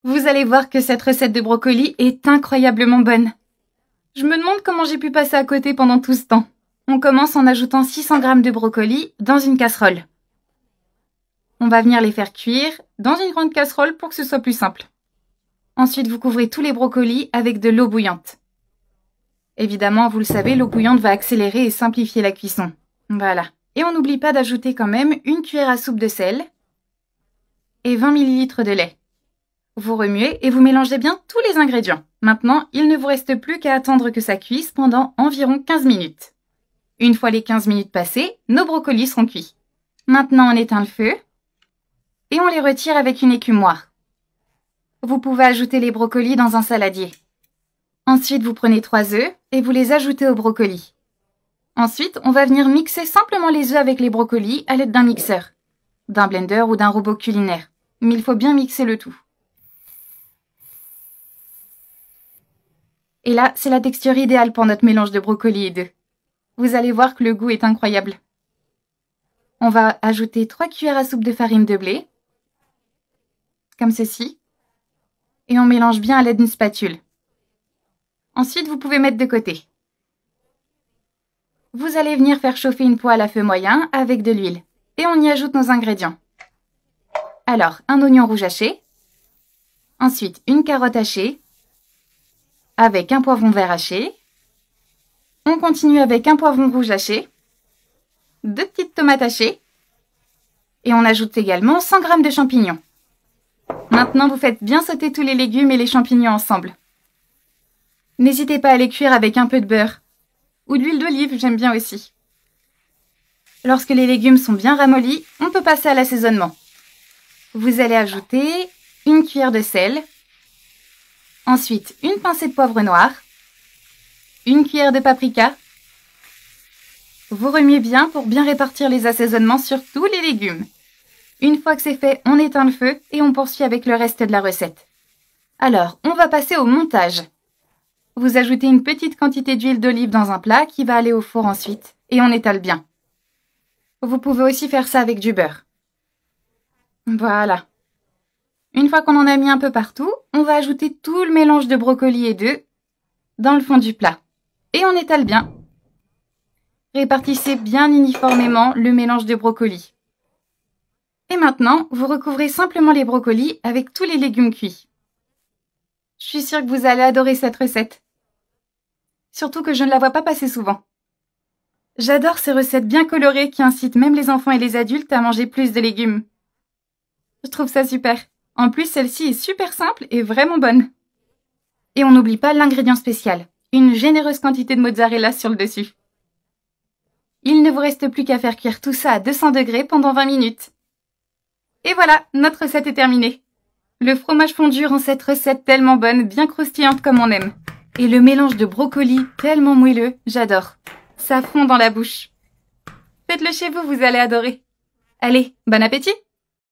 Vous allez voir que cette recette de brocoli est incroyablement bonne. Je me demande comment j'ai pu passer à côté pendant tout ce temps. On commence en ajoutant 600 g de brocoli dans une casserole. On va venir les faire cuire dans une grande casserole pour que ce soit plus simple. Ensuite, vous couvrez tous les brocolis avec de l'eau bouillante. Évidemment, vous le savez, l'eau bouillante va accélérer et simplifier la cuisson. Voilà. Et on n'oublie pas d'ajouter quand même une cuillère à soupe de sel et 20 ml de lait. Vous remuez et vous mélangez bien tous les ingrédients. Maintenant, il ne vous reste plus qu'à attendre que ça cuise pendant environ 15 minutes. Une fois les 15 minutes passées, nos brocolis seront cuits. Maintenant, on éteint le feu et on les retire avec une écumoire. Vous pouvez ajouter les brocolis dans un saladier. Ensuite, vous prenez 3 œufs et vous les ajoutez aux brocolis. Ensuite, on va venir mixer simplement les œufs avec les brocolis à l'aide d'un mixeur, d'un blender ou d'un robot culinaire. Mais il faut bien mixer le tout. Et là, c'est la texture idéale pour notre mélange de brocolis et d'œufs. Vous allez voir que le goût est incroyable. On va ajouter 3 cuillères à soupe de farine de blé, comme ceci, et on mélange bien à l'aide d'une spatule. Ensuite, vous pouvez mettre de côté. Vous allez venir faire chauffer une poêle à feu moyen avec de l'huile, et on y ajoute nos ingrédients. Alors, un oignon rouge haché, ensuite une carotte hachée, avec un poivron vert haché. On continue avec un poivron rouge haché, 2 petites tomates hachées, et on ajoute également 100 g de champignons. Maintenant, vous faites bien sauter tous les légumes et les champignons ensemble. N'hésitez pas à les cuire avec un peu de beurre, ou d'huile d'olive, j'aime bien aussi. Lorsque les légumes sont bien ramollis, on peut passer à l'assaisonnement. Vous allez ajouter une cuillère de sel, ensuite une pincée de poivre noir, une cuillère de paprika. Vous remuez bien pour bien répartir les assaisonnements sur tous les légumes. Une fois que c'est fait, on éteint le feu et on poursuit avec le reste de la recette. Alors, on va passer au montage. Vous ajoutez une petite quantité d'huile d'olive dans un plat qui va aller au four ensuite et on étale bien. Vous pouvez aussi faire ça avec du beurre. Voilà. Une fois qu'on en a mis un peu partout, on va ajouter tout le mélange de brocolis et d'œufs dans le fond du plat. Et on étale bien. Répartissez bien uniformément le mélange de brocolis. Et maintenant, vous recouvrez simplement les brocolis avec tous les légumes cuits. Je suis sûre que vous allez adorer cette recette. Surtout que je ne la vois pas passer souvent. J'adore ces recettes bien colorées qui incitent même les enfants et les adultes à manger plus de légumes. Je trouve ça super. En plus, celle-ci est super simple et vraiment bonne. Et on n'oublie pas l'ingrédient spécial, une généreuse quantité de mozzarella sur le dessus. Il ne vous reste plus qu'à faire cuire tout ça à 200 degrés pendant 20 minutes. Et voilà, notre recette est terminée. Le fromage fondu rend cette recette tellement bonne, bien croustillante comme on aime. Et le mélange de brocoli tellement moelleux, j'adore. Ça fond dans la bouche. Faites-le chez vous, vous allez adorer. Allez, bon appétit!